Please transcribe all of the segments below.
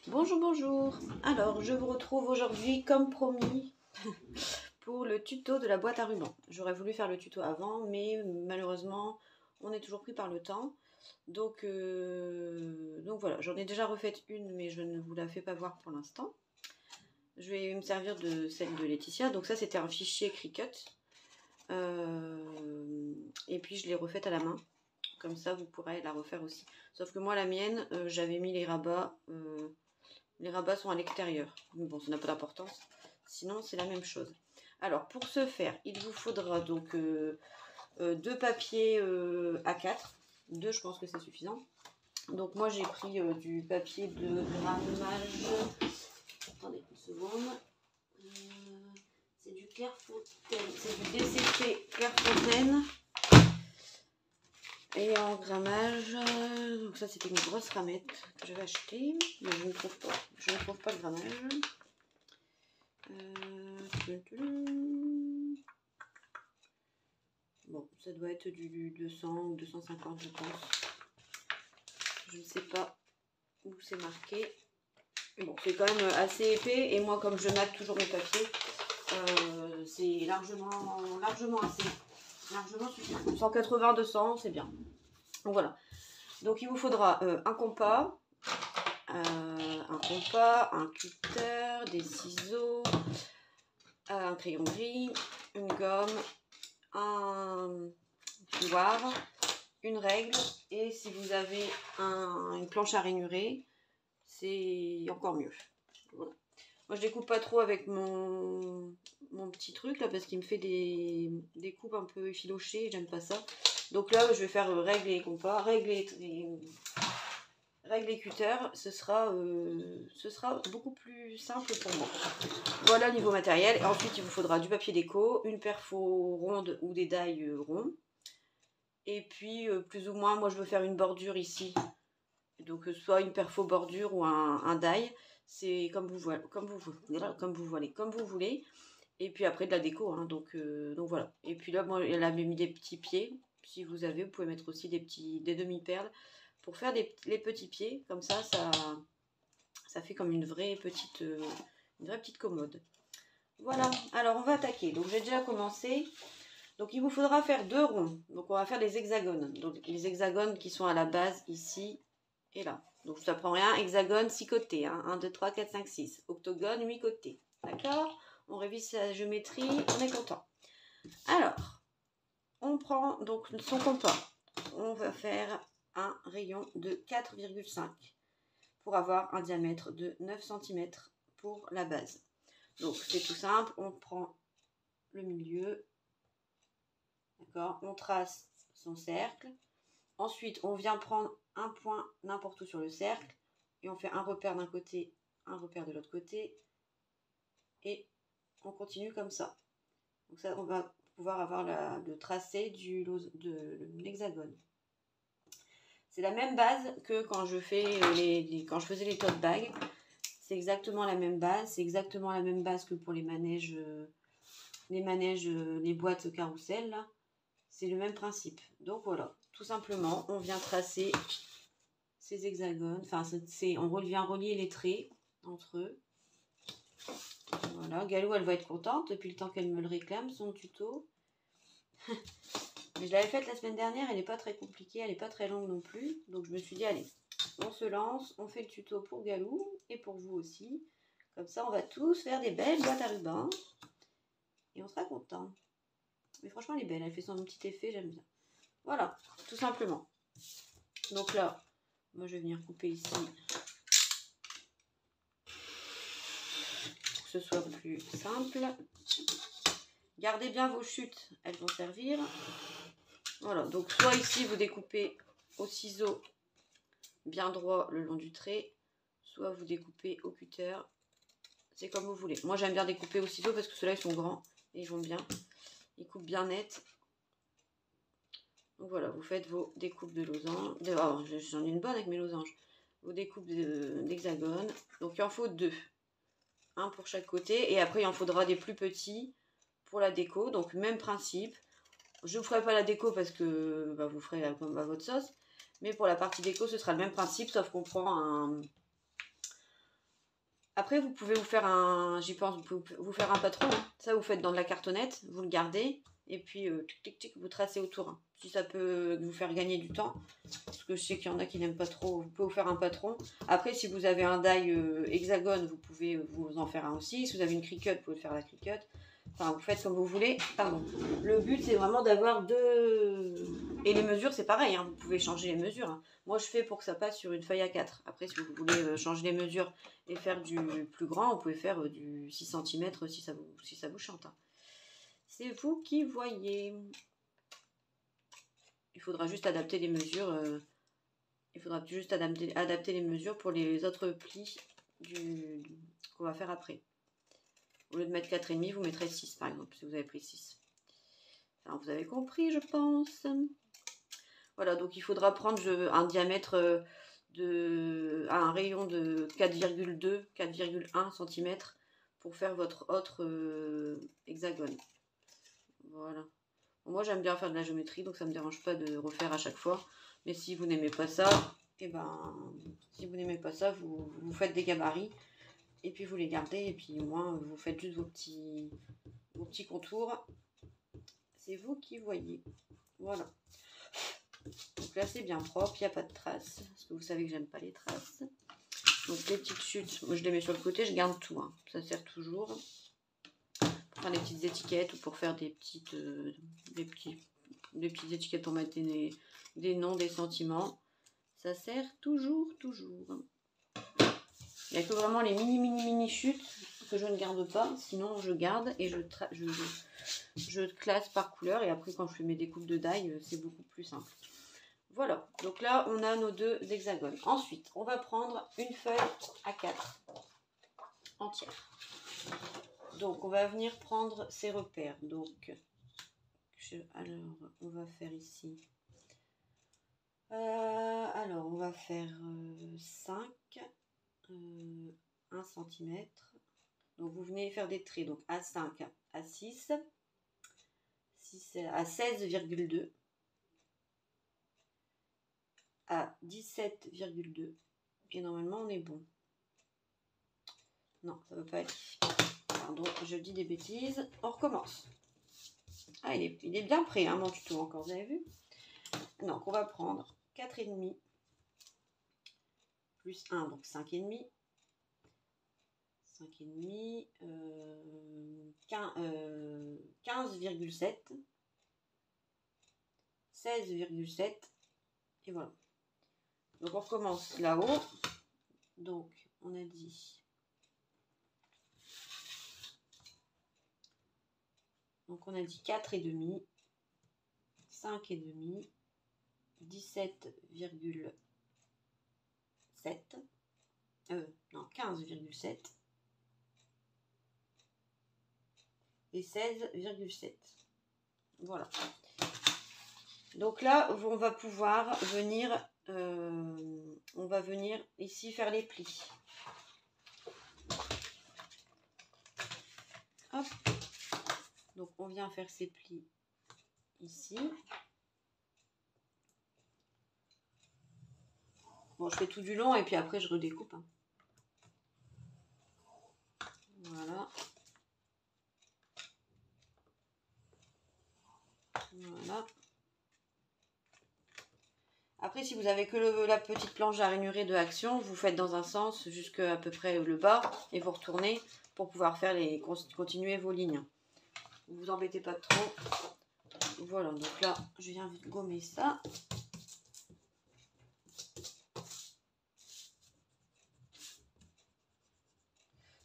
Bonjour, bonjour. Alors, je vous retrouve aujourd'hui comme promis pour le tuto de la boîte à rubans. J'aurais voulu faire le tuto avant, mais malheureusement, on est toujours pris par le temps. Donc voilà, j'en ai déjà refait une, mais je ne vous la fais pas voir pour l'instant. Je vais me servir de celle de Laetitia. Donc ça, c'était un fichier Cricut. Et puis, je l'ai refaite à la main. Comme ça, vous pourrez la refaire aussi. Sauf que moi, la mienne, j'avais mis les rabats. Les rabats sont à l'extérieur. Bon, ça n'a pas d'importance. Sinon, c'est la même chose. Alors, pour ce faire, il vous faudra donc deux papiers A4. Deux, je pense que c'est suffisant. Donc, moi, j'ai pris du papier de grammage. Attendez une seconde. C'est du Clairefontaine. C'est du DCP Clairefontaine. Et en grammage, donc ça c'était une grosse ramette que j'avais achetée, mais je ne trouve pas. Je ne trouve pas le grammage. Bon, ça doit être du 200 ou 250, je pense. Je ne sais pas où c'est marqué. Bon, c'est quand même assez épais, et moi, comme je mate toujours mes papiers, c'est largement assez. Largement suffisant. 180, 200, c'est bien. Donc voilà. Donc il vous faudra un compas, un cutter, des ciseaux, un crayon gris, une gomme, un fouloir, une règle, et si vous avez une planche à rainurer, c'est encore mieux. Voilà. Moi je découpe pas trop avec mon petit truc là parce qu'il me fait des coupes un peu effilochées, j'aime pas ça. Donc là je vais faire règle et compas, règle et cutter, ce sera beaucoup plus simple pour moi. Voilà niveau matériel. Et ensuite il vous faudra du papier déco, une perfo ronde ou des die ronds. Et puis plus ou moins, moi je veux faire une bordure ici. Donc soit une perfo bordure ou un die. C'est comme vous voulez. Et puis après de la déco. Hein, donc voilà. Et puis là, moi elle a mis des petits pieds. Si vous avez, vous pouvez mettre aussi des demi-perles. Pour faire les petits pieds, comme ça fait comme une vraie petite commode. Voilà, alors on va attaquer. Donc j'ai déjà commencé. Donc il vous faudra faire deux ronds. Donc on va faire des hexagones. Donc les hexagones qui sont à la base ici et là. Donc ça prend rien. Hexagone 6 côtés. Hein. 1, 2, 3, 4, 5, 6. Octogone 8 côtés. D'accord? On révise sa géométrie. On est content. Alors, on prend donc son compas. On va faire un rayon de 4,5 pour avoir un diamètre de 9 cm pour la base. Donc c'est tout simple, on prend le milieu, d'accord, on trace son cercle, ensuite on vient prendre un point n'importe où sur le cercle, et on fait un repère d'un côté, un repère de l'autre côté, et on continue comme ça. Donc ça, on va pouvoir avoir le tracé de l'hexagone. C'est la même base que quand je fais quand je faisais les tote bags. C'est exactement la même base. C'est exactement la même base que pour les manèges, les boîtes carrousel. Là. C'est le même principe. Donc voilà, tout simplement, on vient tracer ces hexagones. Enfin, on vient relier les traits entre eux. Voilà, Galou, elle va être contente depuis le temps qu'elle me le réclame, son tuto. Mais je l'avais faite la semaine dernière, elle n'est pas très compliquée, elle n'est pas très longue non plus. Donc je me suis dit, allez, on se lance, on fait le tuto pour Galou et pour vous aussi. Comme ça, on va tous faire des belles boîtes à rubans. Et on sera content. Mais franchement, elle est belle, elle fait son petit effet, j'aime bien. Voilà, tout simplement. Donc là, moi je vais venir couper ici. Pour que ce soit plus simple. Gardez bien vos chutes, elles vont servir. Voilà, donc soit ici vous découpez au ciseau bien droit le long du trait, soit vous découpez au cutter, c'est comme vous voulez. Moi j'aime bien découper au ciseau parce que ceux-là ils sont grands et ils vont bien, ils coupent bien net. Donc voilà, vous faites vos découpes de losanges, oh, j'en ai une bonne avec mes losanges, vos découpes d'hexagone, donc il en faut deux, un pour chaque côté, et après il en faudra des plus petits pour la déco, donc même principe. Je ne ferai pas la déco parce que vous ferez à votre sauce. Mais pour la partie déco, ce sera le même principe, sauf qu'on prend Après, vous pouvez vous faire un, j'y pense, vous pouvez vous faire un patron. Hein. Ça, vous faites dans de la cartonnette, vous le gardez. Et puis, tic, tic, tic, vous tracez autour. Hein. Si ça peut vous faire gagner du temps. Parce que je sais qu'il y en a qui n'aiment pas trop. Vous pouvez vous faire un patron. Après, si vous avez un die hexagone, vous pouvez vous en faire un aussi. Si vous avez une cricut, vous pouvez faire la cricut. Enfin, vous faites comme vous voulez. Pardon. Le but, c'est vraiment d'avoir deux... Et les mesures, c'est pareil. Hein. Vous pouvez changer les mesures. Hein. Moi, je fais pour que ça passe sur une feuille A4. Après, si vous voulez changer les mesures et faire du plus grand, vous pouvez faire du 6 cm si ça vous chante. Hein. C'est vous qui voyez. Il faudra juste adapter les mesures. Il faudra juste adapter les mesures pour les autres plis qu'on va faire après. Au lieu de mettre 4,5, vous mettrez 6 par exemple, si vous avez pris 6. Alors vous avez compris, je pense. Voilà, donc il faudra prendre un diamètre un rayon de 4,2, 4,1 cm pour faire votre autre hexagone. Voilà. Bon, moi j'aime bien faire de la géométrie, donc ça ne me dérange pas de refaire à chaque fois. Mais si vous n'aimez pas ça, si vous n'aimez pas ça, vous faites des gabarits. Et puis vous les gardez, et puis au moins vous faites juste vos petits contours. C'est vous qui voyez. Voilà. Donc là c'est bien propre, il n'y a pas de traces. Parce que vous savez que j'aime pas les traces. Donc les petites chutes, moi je les mets sur le côté, je garde tout. Hein. Ça sert toujours. Pour faire des petites étiquettes ou pour faire des petites étiquettes pour mettre des noms, des sentiments. Ça sert toujours. Il n'y a que vraiment les mini chutes que je ne garde pas. Sinon, je garde et je classe par couleur. Et après, quand je fais mes découpes de die, c'est beaucoup plus simple. Voilà. Donc là, on a nos deux hexagones. Ensuite, on va prendre une feuille A4 entière. Donc, on va venir prendre ses repères. Donc, alors, on va faire ici. Alors, on va faire 5. 1 cm. Donc vous venez faire des traits. Donc A5, A6, à 16,2, à 17,2. Et normalement on est bon. Non, ça ne veut pas être. Pardon, je dis des bêtises. On recommence. Ah, il est bien prêt, hein, mon tuto encore, vous avez vu? Donc on va prendre 4,5 plus 1, donc 5,5. 5,5, 15,7, 16,7 et voilà. Donc on recommence là-haut. Donc on a dit. Donc on a dit 4,5, 5,5, 17,7, non 15,7 et 16,7. Voilà. Donc là, on va pouvoir venir, ici faire les plis. Hop. Donc on vient faire ces plis ici. Bon, je fais tout du long et puis après je redécoupe. Hein. Voilà. Voilà. Après, si vous avez que la petite planche à rainuré de Action, vous faites dans un sens jusqu'à peu près le bas et vous retournez pour pouvoir faire continuer vos lignes. Ne vous embêtez pas trop. Voilà, donc là, je viens gommer ça.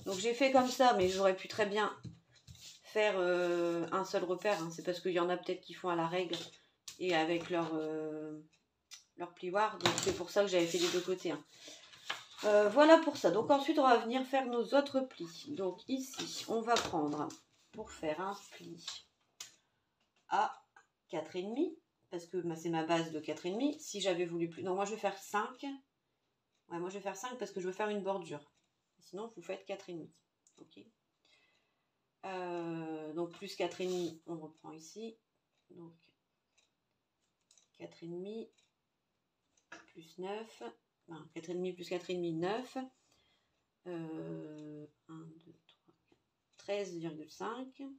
Donc j'ai fait comme ça, mais j'aurais pu très bien faire un seul repère. Hein. C'est parce qu'il y en a peut-être qui font à la règle et avec leur plioir. Donc c'est pour ça que j'avais fait les deux côtés. Hein. Voilà pour ça. Donc ensuite, on va venir faire nos autres plis. Donc ici, on va prendre pour faire un pli à 4,5. Parce que c'est ma base de 4,5. Si j'avais voulu plus... Non, moi je vais faire 5. Ouais, moi je vais faire 5 parce que je veux faire une bordure. Sinon, vous faites 4,5. Ok. Donc plus 4,5, on reprend ici. Donc 4,5 plus 9. 4,5 plus 4,5, 9. 1, 2, 3, 13,5.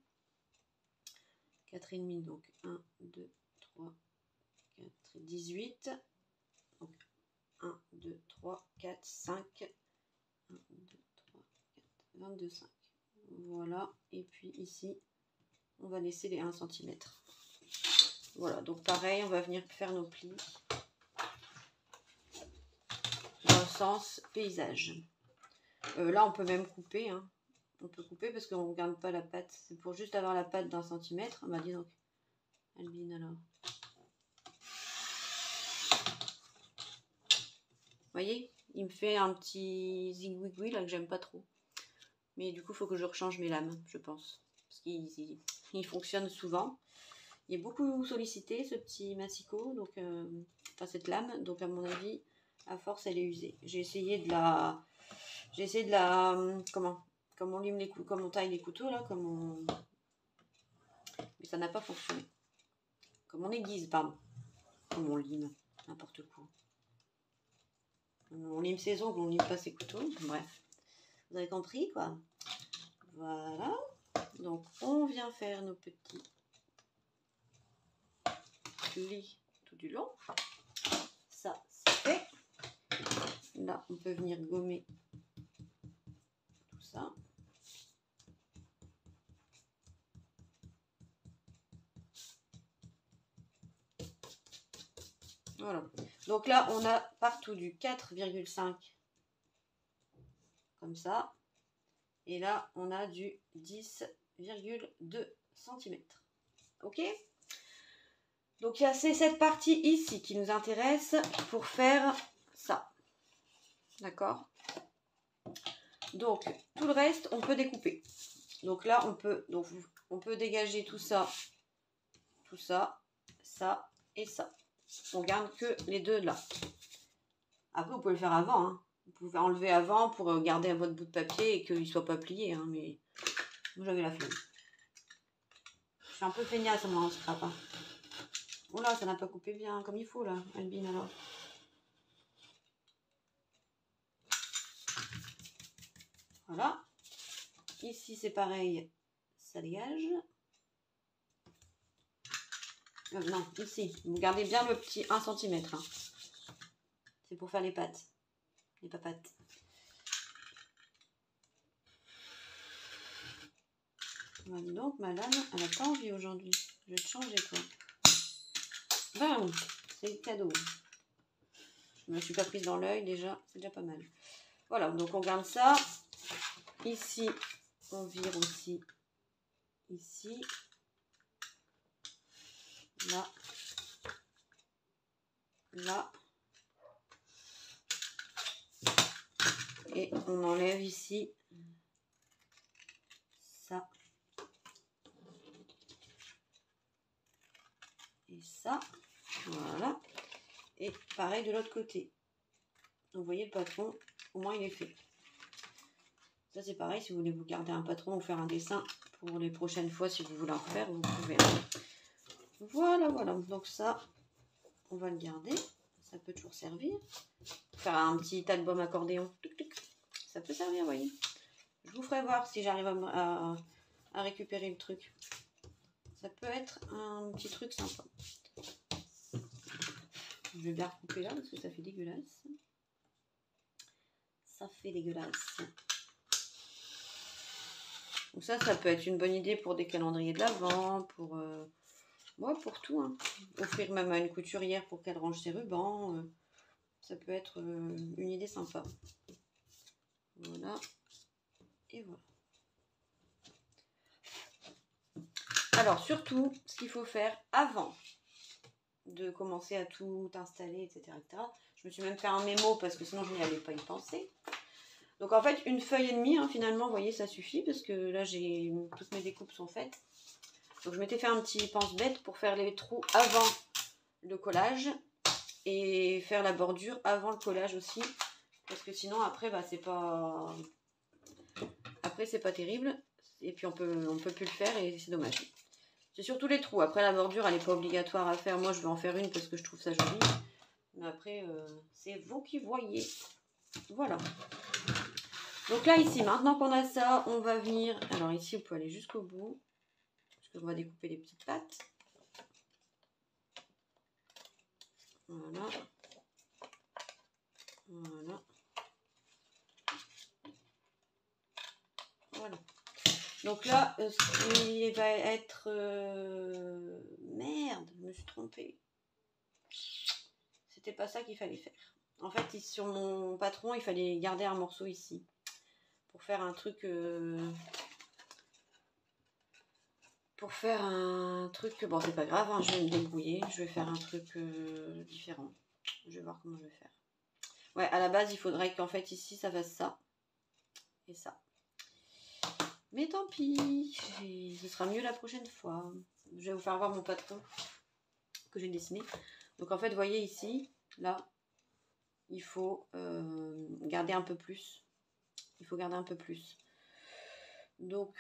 4,5, donc 1, 2, 3, 4, 18. Donc 1, 2, 3, 4, 5. 1, 2, 3, 4, 22, 5. Voilà, et puis ici, on va laisser les 1 cm. Voilà, donc pareil, on va venir faire nos plis dans le sens paysage. Là, on peut même couper, hein. On peut couper parce qu'on ne garde pas la pâte. C'est pour juste avoir la pâte d'1 centimètre. Bah dis donc, Albine alors. Vous voyez, il me fait un petit zigouigoui là que j'aime pas trop. Mais du coup, il faut que je rechange mes lames, je pense. Parce qu'il fonctionne souvent. Il est beaucoup sollicité, ce petit massicot, donc, enfin cette lame. Donc à mon avis, à force, elle est usée. J'ai essayé de la... Comment on lime les couteaux, comme on taille les couteaux, là, mais ça n'a pas fonctionné. Comme on aiguise, pardon. Comme on lime, n'importe quoi. On lime ses ongles, on lime pas ses couteaux. Bref, vous avez compris, quoi. Voilà. Donc, on vient faire nos petits plis tout du long. Ça, c'est fait. Là, on peut venir gommer tout ça. Voilà. Donc là, on a partout du 4,5 comme ça. Et là, on a du 10,2 cm. Ok? Donc, c'est cette partie ici qui nous intéresse pour faire ça. D'accord? Donc, tout le reste, on peut découper. Donc là, on peut dégager tout ça, ça et ça. On garde que les deux là. Après, vous pouvez le faire avant. Hein. Vous pouvez enlever avant pour garder votre bout de papier et qu'il ne soit pas plié. Hein, mais moi, j'avais la flemme. Je suis un peu feignasse, moi, en scrap. Hein. Oh là, ça n'a pas coupé bien comme il faut, là, Albine, alors. Voilà. Ici, c'est pareil. Ça dégage. Non, ici. Vous gardez bien le petit 1 cm. Hein. C'est pour faire les pâtes. Les papates. Bah, dis donc, ma lame, elle n'a pas envie aujourd'hui. Je vais te changer, toi. Bam, c'est cadeau. Je me suis pas prise dans l'œil déjà, c'est déjà pas mal. Voilà, donc on garde ça. Ici, on vire aussi. Ici. Là. Là. Et on enlève ici. Ça. Et ça. Voilà. Et pareil de l'autre côté. Donc vous voyez le patron, au moins il est fait. Ça c'est pareil, si vous voulez vous garder un patron ou faire un dessin pour les prochaines fois, si vous voulez en faire, vous pouvez. Voilà, voilà. Donc ça, on va le garder. Ça peut toujours servir. Faire un petit album accordéon. Ça peut servir, vous voyez. Je vous ferai voir si j'arrive à récupérer le truc. Ça peut être un petit truc sympa. Je vais bien recouper là parce que ça fait dégueulasse. Ça fait dégueulasse. Donc ça peut être une bonne idée pour des calendriers de l'Avent, pour tout. Hein. Offrir même à une couturière pour qu'elle range ses rubans. Ça peut être une idée sympa. Voilà. Et voilà. Alors surtout, ce qu'il faut faire avant de commencer à tout installer, etc., etc. Je me suis même fait un mémo parce que sinon je n'y allais pas y penser. Donc en fait, une feuille et demie, hein, finalement, vous voyez, ça suffit parce que là, toutes mes découpes sont faites. Donc je m'étais fait un petit pense-bête pour faire les trous avant le collage et faire la bordure avant le collage aussi. Parce que sinon, après, bah, c'est pas terrible. Et puis on peut plus le faire et c'est dommage. C'est surtout les trous. Après, la bordure, elle n'est pas obligatoire à faire. Moi, je vais en faire une parce que je trouve ça joli. Mais après, c'est vous qui voyez. Voilà. Donc là, ici, maintenant qu'on a ça, on va venir... Alors ici, on peut aller jusqu'au bout. Parce qu'on va découper les petites pattes. Voilà. Voilà. Voilà. Donc là, ce qui va être... Merde, je me suis trompée. C'était pas ça qu'il fallait faire. En fait, sur mon patron, il fallait garder un morceau ici. Pour faire un truc... Bon, c'est pas grave, hein, je vais me débrouiller. Je vais faire un truc différent. Je vais voir comment je vais faire. Ouais, à la base, il faudrait qu'en fait, ici, ça fasse ça. Et ça. Mais tant pis. Ce sera mieux la prochaine fois. Je vais vous faire voir mon patron que j'ai dessiné. Donc, en fait, vous voyez ici, là, il faut garder un peu plus. Il faut garder un peu plus. Donc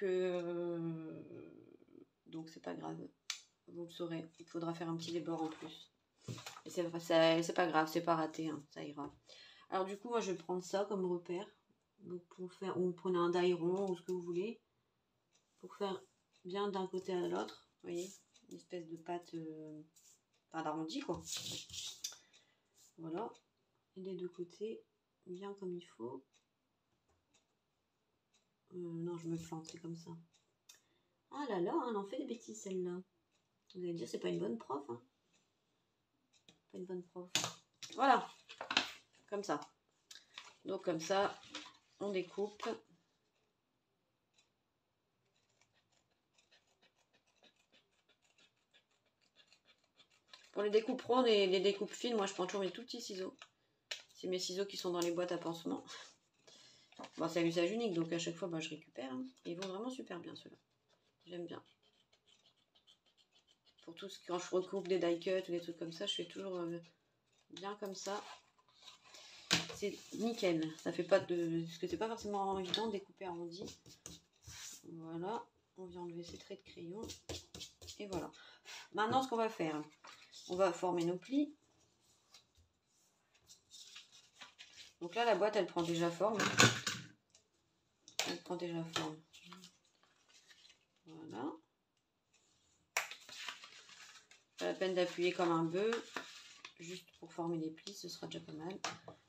c'est pas grave. Vous le saurez. Il faudra faire un petit débord en plus. Et c'est pas grave, c'est pas raté, hein, ça ira. Alors du coup, moi je vais prendre ça comme repère. Donc pour faire, ou vous prenez un die rond ou ce que vous voulez. Pour faire bien d'un côté à l'autre. Vous voyez, une espèce de pâte, enfin d'arrondi quoi. Voilà. Et des deux côtés, bien comme il faut. Non, je me plante, c'est comme ça. Ah là là, hein, elle en fait des bêtises celle-là. Vous allez dire, c'est pas une bonne prof. Hein. Pas une bonne prof. Voilà. Comme ça. Donc comme ça, on découpe. Pour les découpes rondes et les découpes fines, moi je prends toujours mes tout petits ciseaux. C'est mes ciseaux qui sont dans les boîtes à pansements. Bon, c'est à usage unique, donc à chaque fois bah, je récupère. Hein. Ils vont vraiment super bien ceux-là. J'aime bien. Pour tout ce quand je recoupe des die cuts ou des trucs comme ça, je fais toujours bien comme ça. C'est nickel. Ça fait pas de. Parce que c'est pas forcément évident de découper arrondi. Voilà. On vient enlever ces traits de crayon. Et voilà. Maintenant, ce qu'on va faire, on va former nos plis. Donc là, la boîte, elle prend déjà forme. Elle prend déjà forme. Voilà. Pas la peine d'appuyer comme un bœuf. Juste pour former les plis, ce sera déjà pas mal.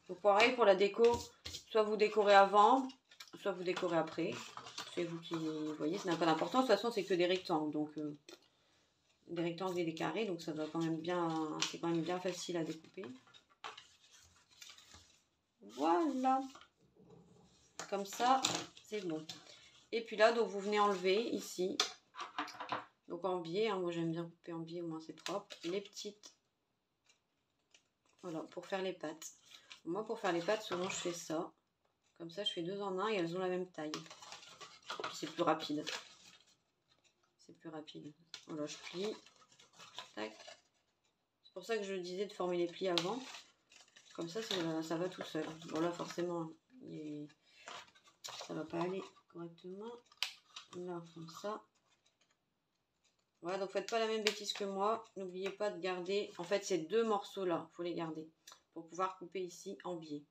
Donc pareil pour la déco, soit vous décorez avant, soit vous décorez après. C'est vous qui voyez, ça n'a pas d'importance. De toute façon, c'est que des rectangles. Donc des rectangles et des carrés. Donc ça va quand même bien. C'est quand même bien facile à découper. Voilà. Comme ça, c'est bon. Et puis là, donc vous venez enlever ici. Donc en biais, hein, moi j'aime bien couper en biais, au moins c'est propre. Les petites. Voilà, pour faire les pattes. Moi pour faire les pattes, souvent je fais ça. Comme ça, je fais 2 en 1 et elles ont la même taille. Puis c'est plus rapide. C'est plus rapide. Voilà, je plie. Tac. C'est pour ça que je disais de former les plis avant. Comme ça, ça va tout seul. Bon là, forcément, ça va pas aller correctement. Là, comme ça. Voilà, donc faites pas la même bêtise que moi. N'oubliez pas de garder. En fait, ces 2 morceaux là, il faut les garder. Pour pouvoir couper ici en biais.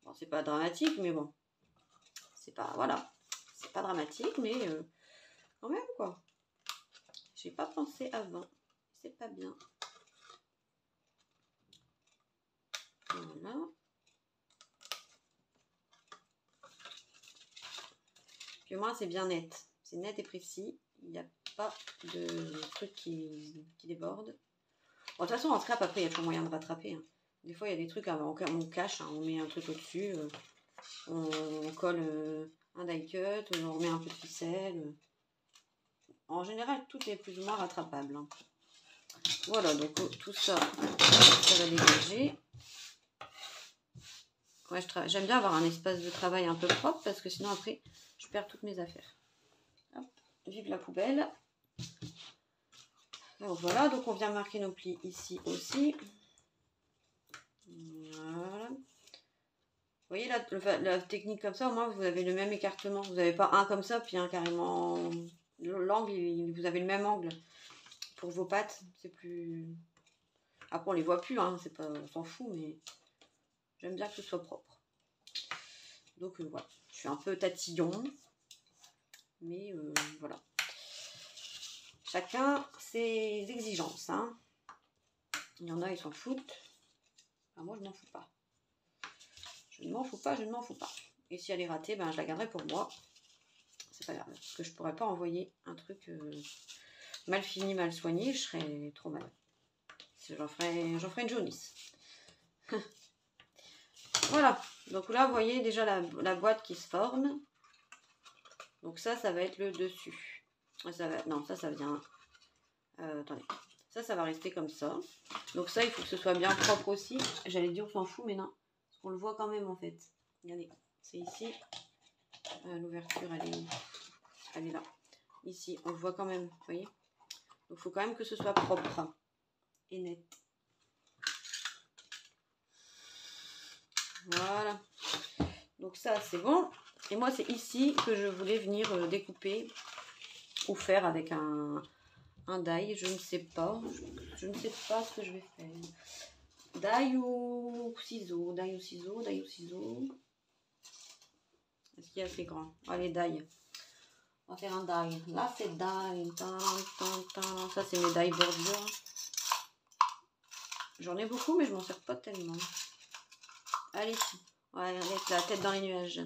Bon, c'est pas dramatique, mais bon. C'est pas. Voilà. C'est pas dramatique, mais quand même, quoi. J'ai pas pensé avant. C'est pas bien. Voilà. Puis au moins, c'est bien net. C'est net et précis. Il n'y a pas de trucs qui débordent. Bon, de toute façon, en scrap, après, il y a toujours moyen de rattraper. Hein. Des fois, il y a des trucs, on cache, hein, on met un truc au-dessus, on colle un die cut, on remet un peu de ficelle. En général, tout est plus ou moins rattrapable. Hein. Voilà, donc tout ça, ça va dégager. Ouais, j'aime bien avoir un espace de travail un peu propre parce que sinon, après, je perds toutes mes affaires. Hop, vive la poubelle. Donc voilà, donc on vient marquer nos plis ici aussi. Voilà. Vous voyez la technique comme ça, au moins vous avez le même écartement. Vous n'avez pas un comme ça, puis un carrément... L'angle, vous avez le même angle. Pour vos pattes, c'est plus... Après on les voit plus, hein, c'est pas, on s'en fout, mais j'aime bien que ce soit propre. Donc voilà, je suis un peu tatillon. Mais voilà. Chacun ses exigences. Hein. Il y en a, ils s'en foutent. Enfin, moi, je m'en fous pas. Je ne m'en fous pas, je ne m'en fous pas. Et si elle est ratée, ben, je la garderai pour moi. C'est pas grave. Parce que je pourrais pas envoyer un truc mal fini, mal soigné. Je serais trop mal. J'en ferais une jaunisse. Voilà. Donc là, vous voyez déjà la boîte qui se forme. Donc ça va être le dessus. Ça va, non, ça vient... attendez. Ça va rester comme ça. Donc ça, il faut que ce soit bien propre aussi. J'allais dire, on s'en fout, mais non. Parce qu'on le voit quand même, en fait. Regardez, c'est ici. L'ouverture, elle est où? Elle est là. Ici, on le voit quand même, vous voyez. Donc, il faut quand même que ce soit propre et net. Voilà. Donc ça, c'est bon. Et moi, c'est ici que je voulais venir découper ou faire avec un die. Je ne sais pas. Je ne sais pas ce que je vais faire. Die ou ciseaux. Die ou ciseaux. Die ou ciseaux. Est-ce qu'il est assez grand? Allez, die. On va faire un die. Là, c'est die. Ça, c'est mes die bordure. J'en ai beaucoup, mais je m'en sers pas tellement. Allez, on va mettre la tête dans les nuages.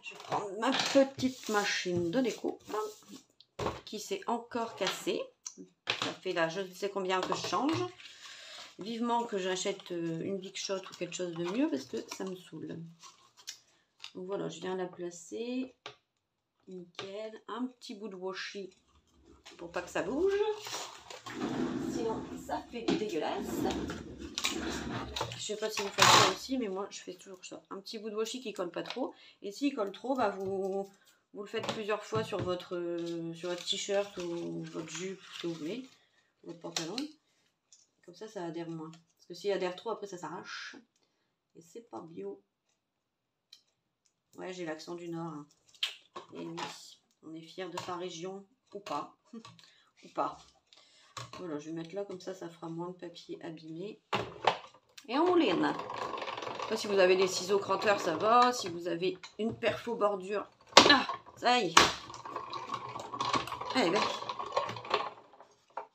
Je vais prendre ma petite machine de déco qui s'est encore cassée. Ça fait là, je ne sais combien que je change. Vivement que j'achète une Big Shot ou quelque chose de mieux parce que ça me saoule. Donc voilà, je viens la placer. Nickel. Un petit bout de washi pour pas que ça bouge. Sinon, ça fait dégueulasse. Je sais pas si vous faites ça aussi, mais moi, je fais toujours ça. Un petit bout de washi qui colle pas trop. Et s'il colle trop, bah, vous le faites plusieurs fois sur votre t-shirt ou votre jupe, ce que vous voulez, votre pantalon. Comme ça, ça adhère moins. Parce que s'il adhère trop, après, ça s'arrache. Et c'est pas bio. Ouais, j'ai l'accent du Nord. Hein. Et oui, on est fiers de sa région, ou pas. Ou pas. Voilà, je vais mettre là, comme ça, ça fera moins de papier abîmé. Et on l'aine. Après, si vous avez des ciseaux cranteurs, ça va. Si vous avez une perfo bordure, ah, ça y est. Allez, ben.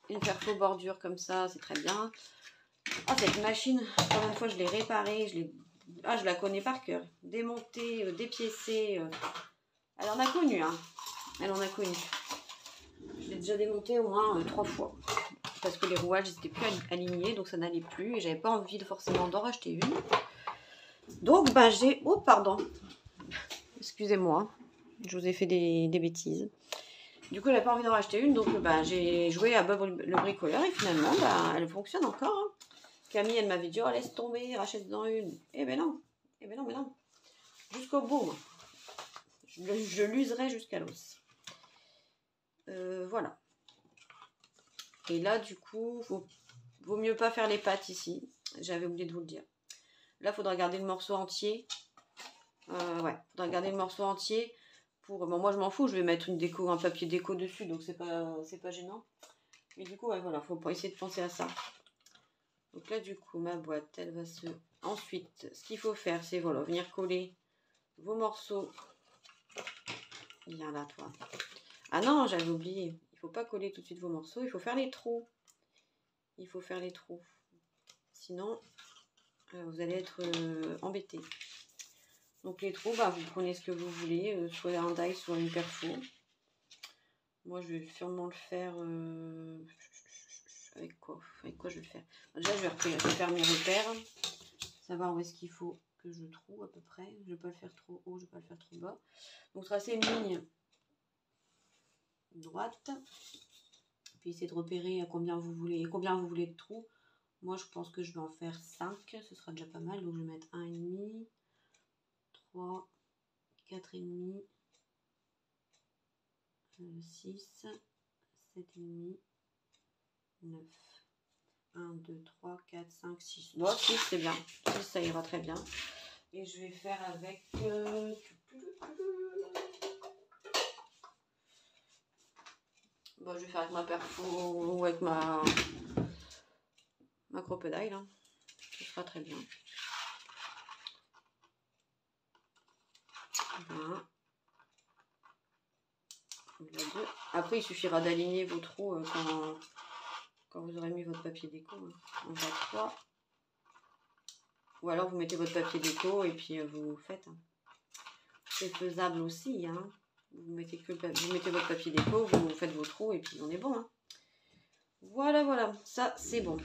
Une perfo bordure comme ça, c'est très bien. Ah, cette machine, combien de fois je l'ai réparée, je la connais par cœur. Démontée, dépiécée. Elle en a connu, hein. Elle en a connu. Je l'ai déjà démontée au moins 3 fois. Parce que les rouages n'étaient plus alignés, donc ça n'allait plus. Et j'avais pas envie forcément d'en racheter une. Donc, ben, j'ai... Oh, pardon. Excusez-moi. Je vous ai fait des bêtises. Du coup, j'avais pas envie d'en racheter une. Donc, ben, j'ai joué à Bob le bricoleur. Et finalement, ben, elle fonctionne encore. Hein. Camille, elle m'avait dit, oh, laisse tomber, rachète-en une. Eh ben non. Eh ben non, mais non. Jusqu'au bout. Je l'userai jusqu'à l'os. Voilà. Et là, du coup, vaut mieux pas faire les pattes ici. J'avais oublié de vous le dire. Là, il faudra garder le morceau entier. Ouais, il faudra garder le morceau entier. Bon, moi, je m'en fous. Je vais mettre un papier déco dessus. Donc, c'est pas gênant. Mais du coup, ouais, voilà, faut essayer de penser à ça. Donc là, du coup, ma boîte, elle va se... Ensuite, ce qu'il faut faire, c'est, voilà, venir coller vos morceaux. Viens là, toi. Ah non, j'avais oublié. Il faut pas coller tout de suite vos morceaux. Il faut faire les trous. Il faut faire les trous. Sinon, vous allez être embêtés. Donc les trous, bah, vous prenez ce que vous voulez, soit un die, soit une perfo. Moi, je vais sûrement le faire... avec quoi je vais le faire? Déjà, je vais faire mes repères. Savoir où est-ce qu'il faut que je trouve à peu près. Je ne vais pas le faire trop haut, je ne vais pas le faire trop bas. Donc tracer une ligne droite. Puis essayer de repérer à combien vous voulez de trous. Moi, je pense que je vais en faire 5. Ce sera déjà pas mal. Donc, je vais mettre 1,5, 3, 4,5, 6, 7,5, 9. 1, 2, 3, 4, 5, 6. Bon, 6, c'est bien. 6, ça ira très bien. Et je vais faire avec... Bon, je vais faire avec ma perfo ou avec ma crocodile. Hein. Ce sera très bien. 1. Voilà 2. Après, il suffira d'aligner vos trous quand vous aurez mis votre papier déco. Hein. On va 3. Ou alors vous mettez votre papier déco et puis vous faites. Hein. C'est faisable aussi. Hein. Vous mettez votre papier déco, vous faites vos trous et puis on est bon. Hein. Voilà, voilà. Ça, c'est bon.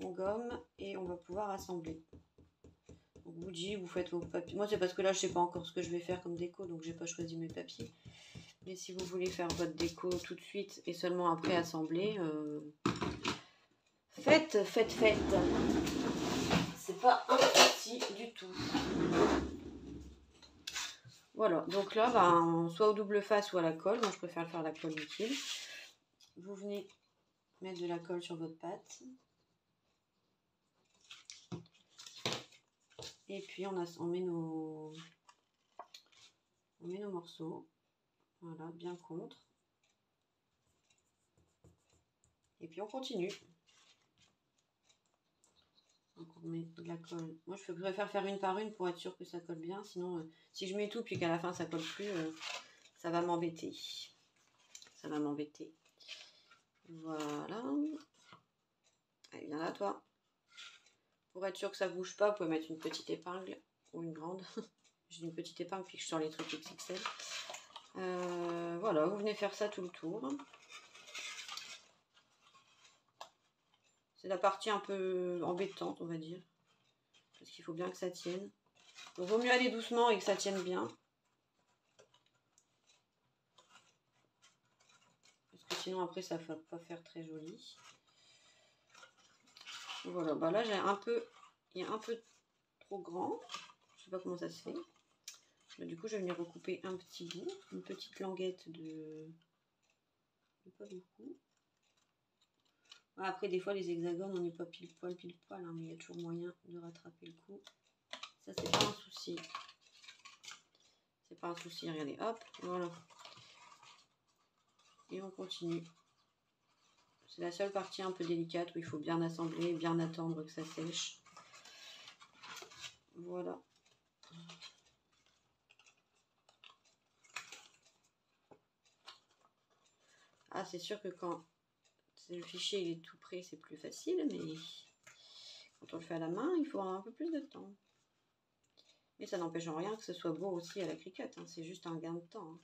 On gomme et on va pouvoir assembler. Donc, vous faites vos papiers. Moi, c'est parce que là, je sais pas encore ce que je vais faire comme déco, donc j'ai pas choisi mes papiers. Mais si vous voulez faire votre déco tout de suite et seulement après assembler, faites. C'est pas un souci du tout. Voilà, donc là, ben, soit au double face ou à la colle. Moi, je préfère le faire à la colle liquide. Vous venez mettre de la colle sur votre pâte. Et puis, on met nos morceaux. Voilà, bien contre. Et puis, on continue. Donc, on met de la colle. Moi, je préfère faire une par une pour être sûr que ça colle bien. Sinon, si je mets tout puis qu'à la fin, ça colle plus, ça va m'embêter. Ça va m'embêter. Voilà. Allez, viens là, toi. Pour être sûr que ça bouge pas, vous pouvez mettre une petite épingle ou une grande. J'ai une petite épingle puis je sors les trucs XXL. Voilà, vous venez faire ça tout le tour. C'est la partie un peu embêtante, on va dire. Parce qu'il faut bien que ça tienne. Donc, vaut mieux aller doucement et que ça tienne bien. Parce que sinon, après, ça ne va pas faire très joli. Voilà, bah là, il est un peu trop grand. Je sais pas comment ça se fait. Mais du coup, je vais venir recouper un petit bout. Une petite languette de pas beaucoup. Après, des fois, les hexagones, on n'est pas pile poil, hein, mais il y a toujours moyen de rattraper le coup. Ça, c'est pas un souci. C'est pas un souci, regardez, hop, voilà. Et on continue. C'est la seule partie un peu délicate où il faut bien assembler, bien attendre que ça sèche. Voilà. Ah, c'est sûr que quand le fichier il est tout prêt, c'est plus facile, mais quand on le fait à la main, il faut un peu plus de temps. Mais ça n'empêche en rien que ce soit beau aussi à la cricut. Hein. C'est juste un gain de temps. Hein.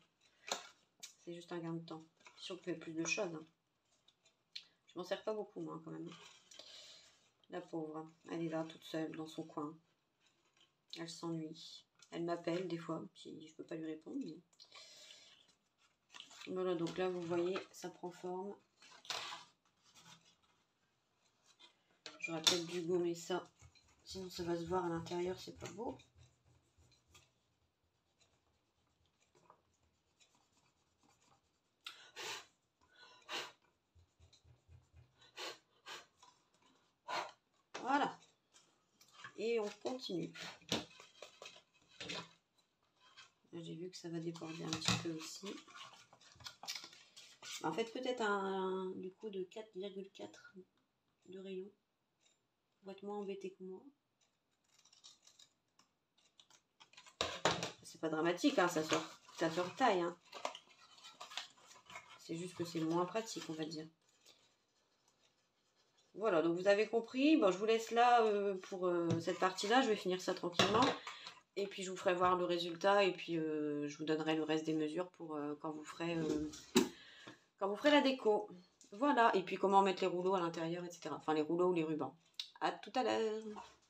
C'est juste un gain de temps. Si on fait plus de choses. Hein. Je m'en sers pas beaucoup, moi, quand même. La pauvre. Elle est là, toute seule, dans son coin. Elle s'ennuie. Elle m'appelle, des fois, si je peux pas lui répondre. Mais... Voilà, donc là, vous voyez, ça prend forme. J'aurais peut-être dû gommer ça. Sinon, ça va se voir à l'intérieur, c'est pas beau. Voilà. Et on continue. J'ai vu que ça va déborder un petit peu aussi. En fait, peut-être du coup de 4,4 de rayon. Pour être moins embêté que moi. C'est pas dramatique, hein, ça sort taille. Hein. C'est juste que c'est moins pratique, on va dire. Voilà, donc vous avez compris. Bon, je vous laisse là pour cette partie-là. Je vais finir ça tranquillement. Et puis, je vous ferai voir le résultat. Et puis, je vous donnerai le reste des mesures pour quand vous ferez la déco. Voilà. Et puis, comment mettre les rouleaux à l'intérieur, etc. Enfin, les rouleaux ou les rubans. À tout à l'heure.